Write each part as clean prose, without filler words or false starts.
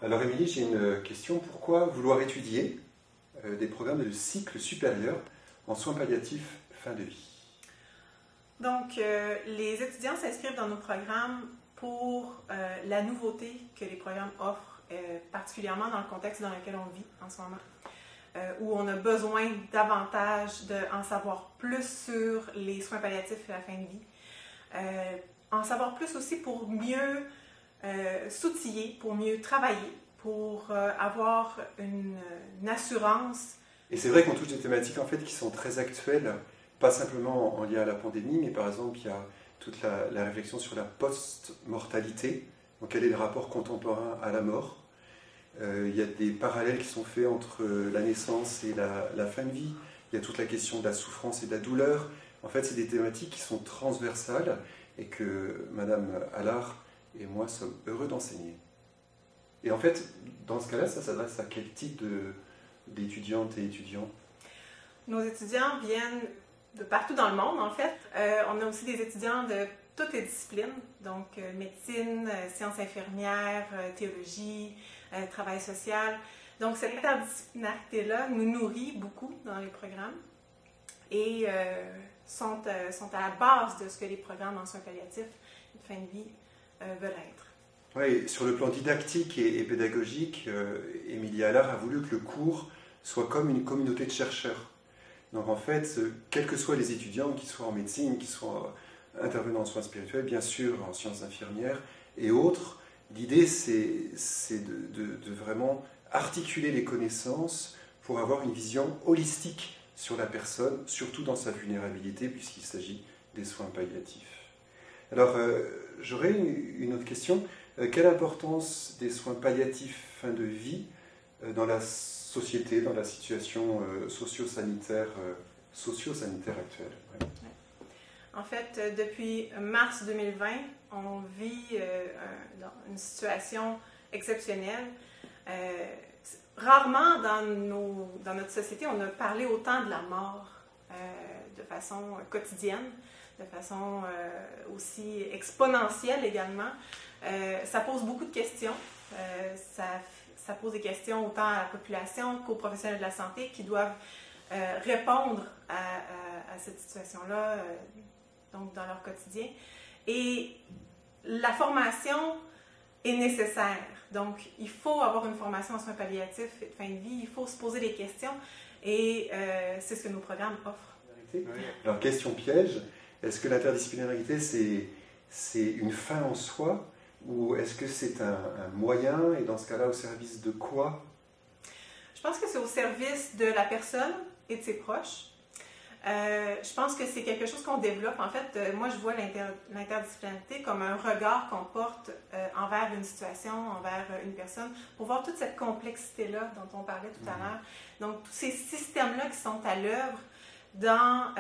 Alors Émilie, j'ai une question. Pourquoi vouloir étudier des programmes de cycle supérieur en soins palliatifs fin de vie? Donc, les étudiants s'inscrivent dans nos programmes pour la nouveauté que les programmes offrent, particulièrement dans le contexte dans lequel on vit en ce moment, où on a besoin davantage d'en savoir plus sur les soins palliatifs à la fin de vie, en savoir plus aussi pour mieux s'outiller, pour mieux travailler, pour avoir une assurance. Et c'est vrai qu'on touche des thématiques en fait qui sont très actuelles, pas simplement en lien à la pandémie, mais par exemple il y a toute la réflexion sur la post-mortalité, donc quel est le rapport contemporain à la mort. Il y a des parallèles qui sont faits entre la naissance et la fin de vie. Il y a toute la question de la souffrance et de la douleur. En fait, c'est des thématiques qui sont transversales et que Madame Allard et moi sommes heureux d'enseigner. Et en fait, dans ce cas-là, ça s'adresse à quel type d'étudiantes et étudiants? Nos étudiants viennent de partout dans le monde, en fait. On a aussi des étudiants de toutes les disciplines, donc médecine, sciences infirmières, théologie, travail social. Donc cette interdisciplinarité-là nous nourrit beaucoup dans les programmes et sont à la base de ce que les programmes en soins palliatifs de fin de vie veulent être. Oui, sur le plan didactique et pédagogique, Émilie Allard a voulu que le cours soit comme une communauté de chercheurs. Donc en fait, quels que soient les étudiants, qu'ils soient en médecine, qu'ils soient intervenants en soins spirituels, bien sûr en sciences infirmières et autres, l'idée c'est de vraiment articuler les connaissances pour avoir une vision holistique sur la personne, surtout dans sa vulnérabilité, puisqu'il s'agit des soins palliatifs. Alors, j'aurais une autre question. Quelle importance des soins palliatifs fin de vie dans la société, dans la situation socio-sanitaire actuelle? Ouais. En fait, depuis mars 2020, on vit dans une situation exceptionnelle. Rarement dans notre société, on a parlé autant de la mort de façon quotidienne, de façon aussi exponentielle également. Ça pose beaucoup de questions. Ça pose des questions autant à la population qu'aux professionnels de la santé qui doivent répondre à cette situation-là donc dans leur quotidien. Et la formation est nécessaire. Donc, il faut avoir une formation en soins palliatifs et de fin de vie. Il faut se poser des questions et c'est ce que nos programmes offrent. Oui. Alors, question piège, est-ce que l'interdisciplinarité, c'est une fin en soi ou est-ce que c'est un moyen et dans ce cas-là, au service de quoi? Je pense que c'est au service de la personne et de ses proches. Je pense que c'est quelque chose qu'on développe. En fait, moi, je vois l'interdisciplinarité comme un regard qu'on porte envers une situation, envers une personne, pour voir toute cette complexité-là dont on parlait tout à l'heure. Donc, tous ces systèmes-là qui sont à l'œuvre dans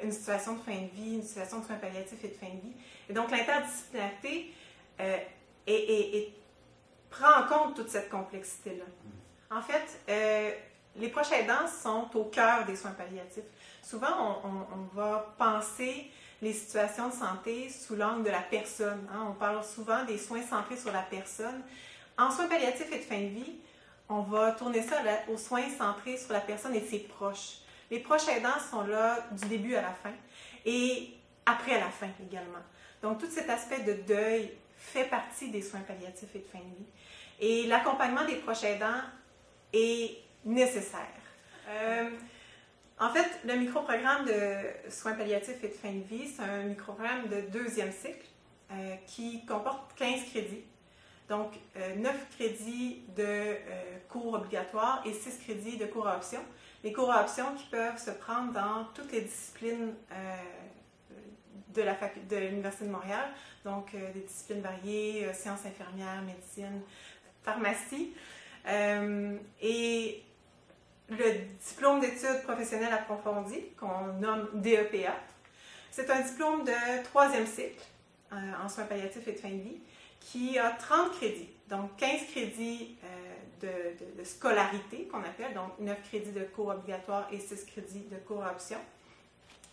une situation de fin de vie, une situation de soins palliatifs et de fin de vie. Et donc, l'interdisciplinarité prend en compte toute cette complexité-là. En fait, les proches aidants sont au cœur des soins palliatifs. Souvent, on va penser les situations de santé sous l'angle de la personne. Hein? On parle souvent des soins centrés sur la personne. En soins palliatifs et de fin de vie, on va tourner ça aux soins centrés sur la personne et ses proches. Les proches aidants sont là du début à la fin et après la fin également. Donc, tout cet aspect de deuil fait partie des soins palliatifs et de fin de vie. Et l'accompagnement des proches aidants est nécessaire. En fait, le microprogramme de soins palliatifs et de fin de vie, c'est un microprogramme de deuxième cycle qui comporte 15 crédits. Donc, 9 crédits de cours obligatoires et 6 crédits de cours à option. Les cours à option qui peuvent se prendre dans toutes les disciplines de l'Université de Montréal, donc des disciplines variées, sciences infirmières, médecine, pharmacie. Et le diplôme d'études professionnelles approfondies, qu'on nomme DEPA, c'est un diplôme de troisième cycle en soins palliatifs et de fin de vie qui a 30 crédits, donc 15 crédits de scolarité qu'on appelle, donc 9 crédits de cours obligatoires et 6 crédits de cours à option,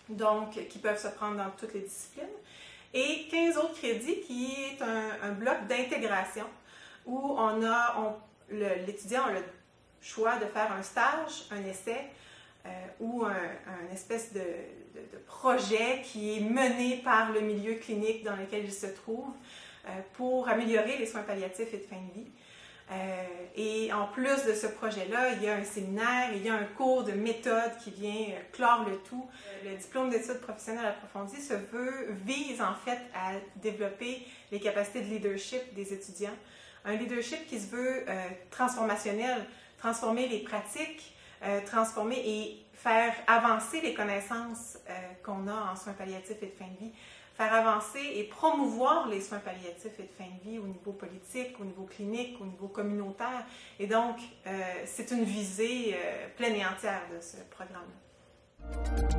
donc qui peuvent se prendre dans toutes les disciplines, et 15 autres crédits qui est un bloc d'intégration où l'étudiant a le choix de faire un stage, un essai ou un espèce de projet qui est mené par le milieu clinique dans lequel il se trouve pour améliorer les soins palliatifs et de fin de vie. Et en plus de ce projet-là, il y a un séminaire, il y a un cours de méthode qui vient clore le tout. Le diplôme d'études professionnelles approfondies vise en fait à développer les capacités de leadership des étudiants. Un leadership qui se veut transformationnel, transformer les pratiques, transformer et faire avancer les connaissances qu'on a en soins palliatifs et de fin de vie, faire avancer et promouvoir les soins palliatifs et de fin de vie au niveau politique, au niveau clinique, au niveau communautaire. Et donc, c'est une visée pleine et entière de ce programme-là.